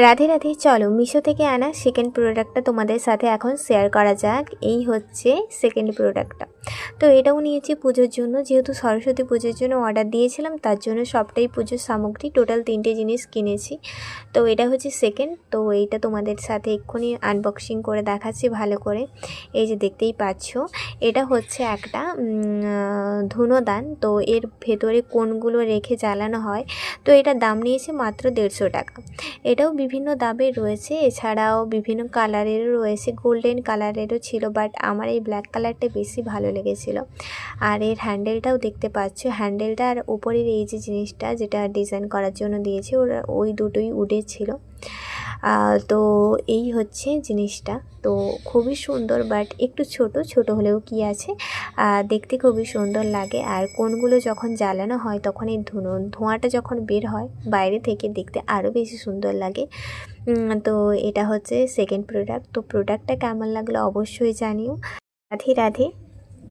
রাধে রাধে। চলো মিশো থেকে আনা সেকেন্ড প্রোডাক্টটা তোমাদের সাথে এখন শেয়ার করা যাক। এই হচ্ছে সেকেন্ড প্রোডাক্টটা। তো এটাও নিয়েছি পুজোর জন্য, যেহেতু সরস্বতী পুজোর জন্য অর্ডার দিয়েছিলাম, তার জন্য সবটাই পুজোর সামগ্রী, টোটাল 3টে জিনিস কিনেছি। তো এটা হচ্ছে সেকেন্ড। তো এইটা তোমাদের সাথে এক্ষুনি আনবক্সিং করে দেখাচ্ছি ভালো করে। এই যে দেখতেই পাচ্ছ, এটা হচ্ছে একটা ধুনোদান। তো এর ভেতরে কোণগুলো রেখে জ্বালানো হয়। তো এটার দাম নিয়েছে মাত্র 150 টাকা। এটাও বিভিন্ন দামের রয়েছে, এছাড়াও বিভিন্ন কালারেরও রয়েছে, গোল্ডেন কালারেরও ছিল, বাট আমার এই ব্ল্যাক কালারটা বেশি ভালো লেগেছিল। আর এর হ্যান্ডেলটাও দেখতে পাচ্ছ, হ্যান্ডেলটার উপরের এই যে জিনিসটা যেটা ডিজাইন করার জন্য দিয়েছে, ওরা ওই দুটোই উডের ছিল। তো এই হচ্ছে জিনিসটা। তো খুবই সুন্দর, বাট একটু ছোট হলেও কি আছে, দেখতে খুবই সুন্দর লাগে। আর কোণগুলো যখন জ্বালানো হয় তখন এই ধোঁয়াটা যখন বের হয় বাইরে থেকে, দেখতে আরও বেশি সুন্দর লাগে। তো এটা হচ্ছে সেকেন্ড প্রোডাক্ট। তো প্রোডাক্টটা কেমন লাগলো অবশ্যই জানিও। রাধে রাধে।